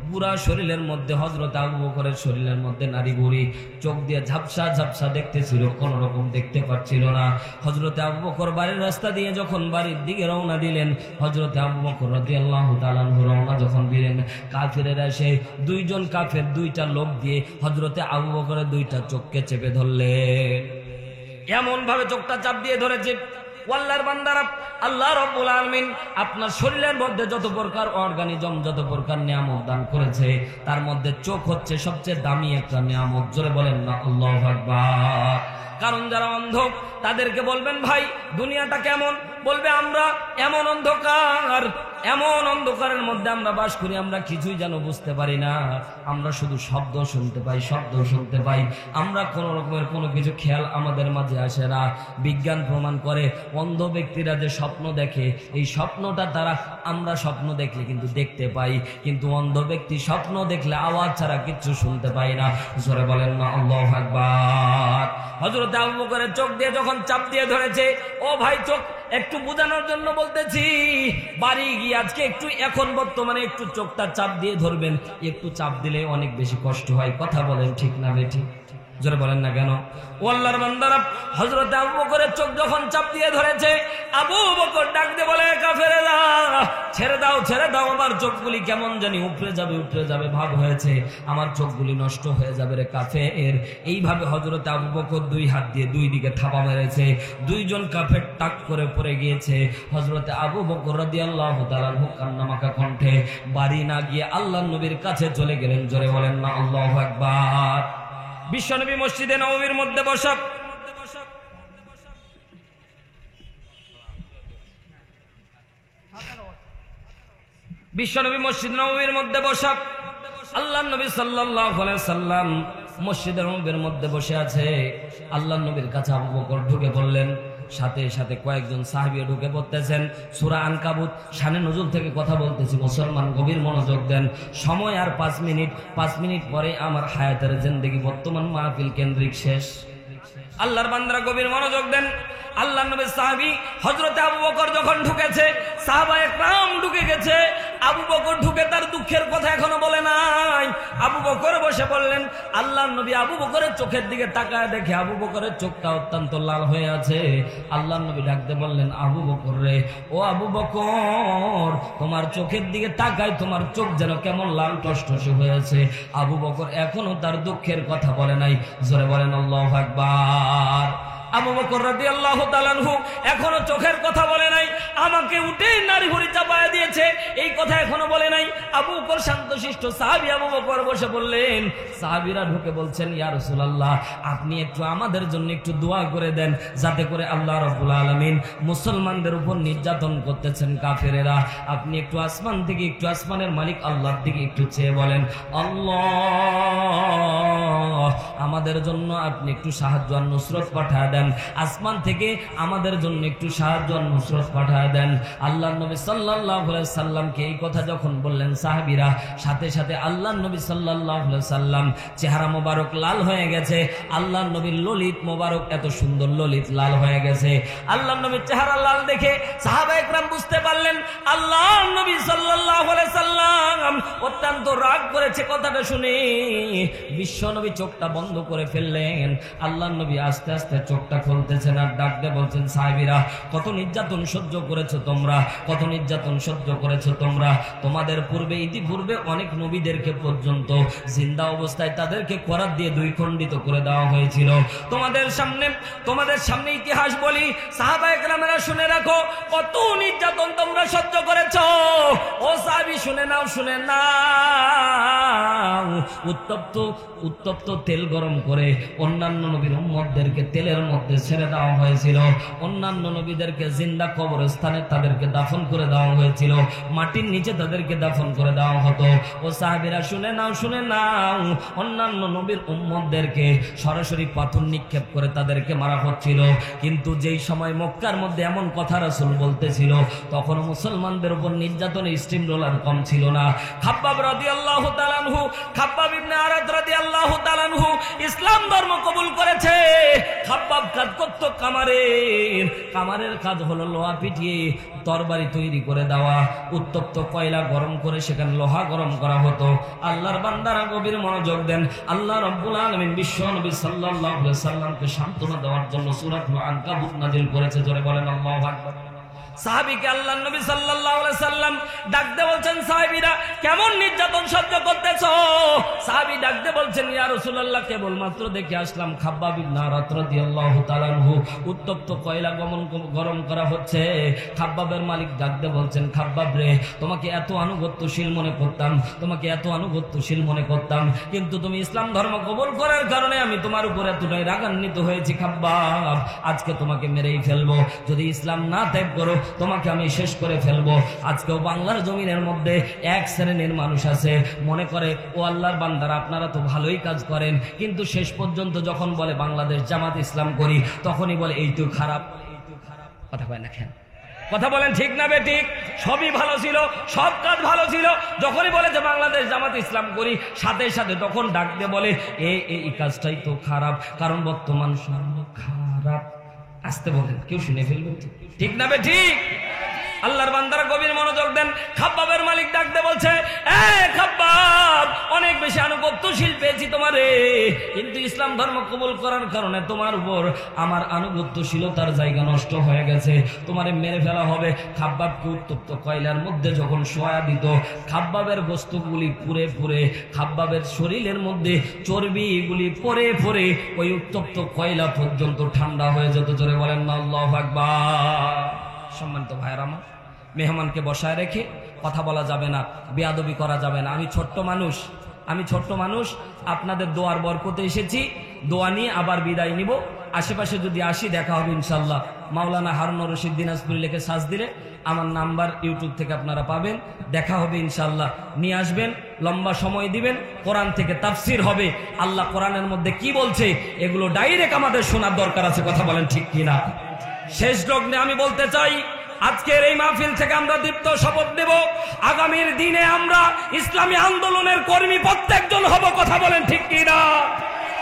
পুরা শরীরের মধ্যে হযরত আবু বকরের শরীরের মধ্যে নারী ভুঁড়ি, চোখ দিয়ে ঝাপসা ঝাপসা দেখতেছিল, কোন রকম দেখতে পাচ্ছিল না। হযরতে আবু বকর বাড়ির রাস্তা দিয়ে যখন বাড়ির দিকে রওনা দিলেন, হযরতে আবু বকর রাদিয়াল্লাহু তাআলা আনহু রওনা যখন দিলেন, কাফেরেরা এসে দুইজন কাফের দুইটা লোক দিয়ে হযরতে আবু বকরের দুইটা চোখকে চেপে ধরলেন। এমন ভাবে চোখটা চাপ দিয়ে ধরেছে, আল্লাহর বান্দারা, আল্লাহ রাব্বুল আলামিন আপনার শরীরের মধ্যে যত প্রকার অর্গানিজম, যত প্রকার নিয়ামত দান করেছে, তার মধ্যে চোখ হচ্ছে সবচেয়ে দামি একটা নিয়ামত। জোরে বলেন না আল্লাহু আকবার। কারণ যারা অন্ধ তাদেরকে বলবেন, ভাই দুনিয়াটা কেমন? বলবে আমরা এমন অন্ধকার, এমন অন্ধকারের মধ্যে আমরা বাস করি, আমরা কিছুই যেন বুঝতে পারি না, আমরা শুধু শব্দ শুনতে পাই, শব্দ শুনতে পাই, আমরা কোন রকমের কোনো কিছু খেয়াল আমাদের মাঝে আসে না। বিজ্ঞান প্রমাণ করে অন্ধ ব্যক্তিরা যে স্বপ্ন দেখে, এই স্বপ্নটা তারা আমরা স্বপ্ন দেখলে কিন্তু দেখতে পাই, কিন্তু অন্ধ ব্যক্তি স্বপ্ন দেখলে আওয়াজ ছাড়া কিচ্ছু শুনতে পাই না। জোরে বলেন না আল্লাহু আকবার। হযরত আবু বকরের চোখ দিয়ে যখন চাপ দিয়ে ধরেছে, ও ভাই চোখ একটু বোঝানোর জন্য বলতেছি, বাড়ি গিয়ে আজকে একটু এখন বর্তমানে একটু চোখটা চাপ দিয়ে ধরবেন, একটু চাপ দিলে অনেক বেশি কষ্ট হয়। কথা বলেন ঠিক না বেঠিক? জোরে বলেন না কেন? ও আল্লাহর বান্দারা, হযরত আবু বকরের চোখ যখন চাপ দিয়ে ধরেছে, আবু বকর ডাক দিয়ে বলে, কাফেরেরা ছেড়ে দাও, ছেড়ে দাও, আমার চোখগুলি কেমন জানি উপরে যাবে ভাব হয়েছে, আমার চোখগুলি নষ্ট হয়ে যাবে রে কাফের। এইভাবে হযরত আবু বকর দুই হাত দিয়ে দুই দিকে থাপা মেরেছে, দুইজন কাফের টাক করে পড়ে গিয়েছে। হযরত আবু বকর রাদিয়াল্লাহু তাআলা আনহু কান্নামাখা কণ্ঠে বাড়ি না গিয়ে আল্লাহর নবীর কাছে চলে গেলেন। জোরে বলেন না আল্লাহু আকবার। বিশ্বনবী মসজিদে নববীর মধ্যে বসা, বিশ্বনবী মসজিদ নববীর মধ্যে বসা, আল্লাহর নবী সাল্লাল্লাহু আলাইহি সাল্লাম মসজিদের নববীর মধ্যে বসে আছে। আল্লাহর নবীর কাছে আবু বকর ঢুকে পড়লেন, সাথে সাথে কয়েকজন সাহাবীও ঢুকে পড়তেছেন। সূরা আনকাবুত শানে নজুল থেকে কথা বলতেছি, মুসলমান গভীর মনোযোগ দেন। সময় আর 5 মিনিট পরে আমার হায়াতের জিন্দেগি বর্তমান মাহফিল কেন্দ্রিক শেষ। আল্লাহর বান্দারা গভীর মনোযোগ দেন। আল্লাহর নবীর সাহাবী হযরত আবু বকর যখন ঢুকেছে, সাহাবায়ে কেরাম ঢুকে গেছে, আবু বকর ঢুকে তার দুঃখের কথা এখনো বলে নাই। আবু বকর বসে পড়লেন। আল্লাহর নবী আবু বকরের চোখের দিকে তাকায় দেখে আবু বকরের চোখটা অত্যন্ত লাল হয়ে আছে। আল্লাহর নবী ডাকতে বললেন, আবু বকর রে, ও আবু বকর, তোমার চোখের দিকে তাকায় তোমার চোখ যেন কেমন লাল টসটসে হয়েছে। আবু বকর এখনো তার দুঃখের কথা বলে নাই। জোরে বলেন আল্লাহু আকবার। আবু বকর রাদিয়াল্লাহু তাআলা আনহু এখনো চোখের কথা বলে নাই, আমাকে উঠে নারী ভুঁড়ি চাপায়া দিয়েছে এই কথা এখনো বলে নাই। আবু বকর শান্তশিষ্ট সাহাবী আবু বকর বসে বললেন, সাহাবীরা ঢুকে বলছেন, ইয়া রাসূলুল্লাহ, আপনি একটু আমাদের জন্য একটু দোয়া করে দেন, যাতে করে আল্লাহ রাব্বুল আলামিন মুসলমানদের উপর নির্যাতন করতেছেন কাফেরেরা, আপনি একটু আসমান থেকে, একটু আসমানের মালিক আল্লাহর দিকে একটু চেয়ে বলেন, আল্লাহ আমাদের জন্য আপনি একটু সাহায্য আর নুসরত পাঠায় দেন, আসমান থেকে আমাদের জন্য একটু সাহায্য আর নুসরত পাঠায় দেন। আল্লাহর নবী সাল্লাল্লাহু আলাইহি সাল্লামকে এই কথা যখন বললেন সাহাবীরা, সাথে সাথে আল্লাহর নবী সাল্লাল্লাহু আলাইহি সাল্লাম চেহারা মোবারক লাল হয়ে গেছে। আল্লাহর নবীর ললিত মোবারক এত সুন্দর ললিত লাল হয়ে গেছে। আল্লাহর নবীর চেহারা লাল দেখে সাহাবা একরাম বুঝতে পারলেন আল্লাহর নবী সাল্লাল্লাহু আলাইহি সাল্লাম অত্যন্ত রাগ করেছে। কথাটা শুনে বিশ্ব নবী চোখটা বন্ধ করে ফেললেন। আল্লাহর নবী আস্তে আস্তে চোখটা খুলতেছেন আর ডাক দিয়ে বলছেন, সাহাবীরা কত নির্যাতন সহ্য করেছো তোমরা, কত নির্যাতন সহ্য করেছো তোমরা। তোমাদের পূর্বে ইতিপূর্বে অনেক নবীদেরকে পর্যন্ত জিন্দা অবস্থায় তাদেরকে করাত দিয়ে দুই খণ্ডিত করে দেওয়া হয়েছিল। তোমাদের সামনে ইতিহাস বলি, সাহাবায়ে কেরামেরা শুনে রাখো, কত নির্যাতন তোমরা সহ্য করেছো। ও সাহাবী শুনে নাও, শুনে নাও। উত্তপ্ত তেল গরম করে অন্যান্য নবীর উম্মতদেরকে তেলের মধ্যে ছেড়ে দেওয়া হয়েছিল। অন্যান্য নবীদেরকে জিন্দা কবরস্থানে তাদেরকে দাফন করে দেওয়া হয়েছিল, মাটির নিচে তাদেরকে দাফন করে দেওয়া হতো। ও সাহাবীরা শুনে নাও, শুনে নাও। অন্যান্য নবীর উম্মতদেরকে সরাসরি পাথর নিক্ষেপ করে তাদেরকে মারা হচ্ছিল। কিন্তু যেই সময় মক্কার মধ্যে এমন কথা রাসূল বলতেছিল, তখন মুসলমানদের উপর নির্যাতনের স্টিম রোলার কম ছিল না। খাব্বাব রাদিয়াল্লাহু তাআলা আনহু, খাব্বাব ইবনে আরাদ রাদিয়াল্লাহু তাআলা আনহু ইসলাম ধর্ম কবুল করেছে। খাব্বাব কাজ করত কামারের কাজ হলো লোহা পিটিয়ে তরবারি তৈরি করে দেওয়া, উত্তপ্ত কয়লা গরম করে সেখানে লোহা গরম করা হতো। আল্লাহর বান্দারা গভীর মনোযোগ দেন। আল্লাহ রাব্বুল আলামিন বিশ্ব নবী সাল্লাল্লাহু আলাইহি সাল্লামকে সান্ত্বনা দেওয়ার জন্য সূরাতুল আনকাবুত নাযিল করেছে। জোরে বলেন আল্লাহু আকবার। সাহাবীকে আল্লাহর নবী সাল্লাল্লাহু আলাইহি সাল্লাম ডাকতে বলছেন, সাহাবীরা কেমন নির্যাতন সহ্য করতেছো? সাহাবী ডাকতে বলছেন, ইয়া রাসূলুল্লাহ, কেবলমাত্র দেখে আসলাম খাব্বাব ইবনে আরাদ রাদিয়াল্লাহু তাআলা আনহু উত্তপ্ত কয়লা গরম করা হচ্ছে। খাব্বাবের মালিক ডাকতে বলছেন, খাব্বাব রে, তোমাকে এত আনুগত্যশীল মনে করতাম, কিন্তু তুমি ইসলাম ধর্ম কবুল করার কারণে আমি তোমার উপর এতটাই রাগান্বিত হয়েছি। খাব্বাব, আজকে তোমাকে মেরেই ফেলবো। যদি ইসলাম না ত্যাগ করো, তোমাকে আমি শেষ করে ফেলবো। আজকেও বাংলার জমিনের মধ্যে এক শ্রেণীর মানুষ আছে, মনে করে ও আল্লাহর বান্দারা আপনারা তো ভালোই কাজ করেন, কিন্তু শেষ পর্যন্ত যখন বলে বাংলাদেশ জামাত ইসলাম করি, তখনই বলে এই তো খারাপ। কথা কয় না কেন? কথা বলেন ঠিক না বেঠিক? সবই ভালো ছিল, সব কাজ ভালো ছিল। যখনই বলে যে বাংলাদেশ জামাত ইসলাম করি, সাথে সাথে তখন ডাক দিয়ে বলে এই কাজটাই তো খারাপ, কারণ বর্তমান সময় খারাপ। আসতে বলেন, কেউ শুনে ফেলবেন, ঠিক না বেঠিক? আল্লাহর বান্দারা গভীর মনোযোগ দেন। খাব্বাবের মালিক ডাকতে বলছে, খাব্বাব, অনেক বেশি আনুগত্যশীল পেয়েছি তোমারে, কিন্তু ইসলাম ধর্ম কবুল করার কারণে তোমার উপর আমার আনুগত্যশীলতার জায়গা নষ্ট হয়ে গেছে, তোমারে মেরে ফেলা হবে। খাব্বাবকে উত্তপ্ত কয়লার মধ্যে যখন শোয়া দিত, খাব্বাবের গোস্তগুলি পুড়ে পুড়ে খাব্বাবের শরীরের মধ্যে চর্বিগুলি পরে পরে ওই উত্তপ্ত কয়লা পর্যন্ত ঠান্ডা হয়ে যেত। জোরে বলেন না আল্লাহু আকবার। সম্মানিত ভাইরা আমার, মেহমানকে বসায় রেখে কথা বলা যাবে না, বেয়াদবি করা যাবে না। আমি ছোট্ট মানুষ, আপনাদের দোয়ার বরকতে এসেছি, দোয়া নিয়ে আবার বিদায় নিব। আশেপাশে যদি আসি, দেখা হবে ইনশাল্লাহ। মাওলানা হারুনুর রশিদ দিনাজপুরি লিখে সার্চ দিলে আমার নাম্বার ইউটিউব থেকে আপনারা পাবেন। দেখা হবে ইনশাল্লাহ। নিয়ে আসবেন, লম্বা সময় দিবেন, কোরআন থেকে তাফসির হবে। আল্লাহ কোরআনের মধ্যে কি বলছে এগুলো ডাইরেক্ট আমাদের শোনার দরকার আছে। কথা বলেন ঠিক কিনা? শেষ লগ্নে আমি বলতে চাই, আজকের এই মাহফিল থেকে আমরা দীপ্ত শপথ নেব, আগামীর দিনে আমরা ইসলামী আন্দোলনের কর্মী প্রত্যেকজন হব। কথা বলেন ঠিক কিনা?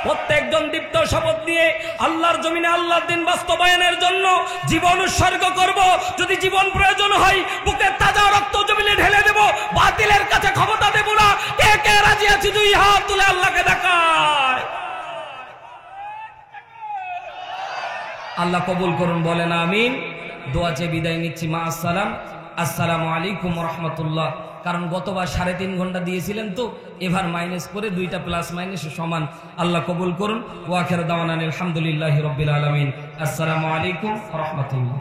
প্রত্যেকজন দীপ্ত শপথ নিয়ে আল্লাহর জমিনে আল্লাহর দিন বাস্তবায়নের জন্য জীবন উৎসর্গ করব। যদি জীবন প্রয়োজন হয়, বুকের তাজা রক্ত জমিনে ঢেলে দেব, বাতিলের কাছে ক্ষমতা দেব না। কে কে রাজি আছে? দুই হাত তুলে আল্লাহকে দেখায়। আল্লাহ কবুল করুন, বলেন আমিন। দোয়া চেয়ে বিদায় নিচ্ছি। মা আসসালাম। আসসালামু আলাইকুম ওয়া রাহমাতুল্লাহ। কারণ গতবার 3.5 ঘন্টা দিয়েছিলেন, তো এবার মাইনাস করে 2টা প্লাস মাইনাস সমান। আল্লাহ কবুল করুন। ওয়া আখিরু দাওয়ানা আলহামদুলিল্লাহি রাব্বিল আলামিন। আসসালামু আলাইকুম ওয়া রাহমাতুল্লাহ।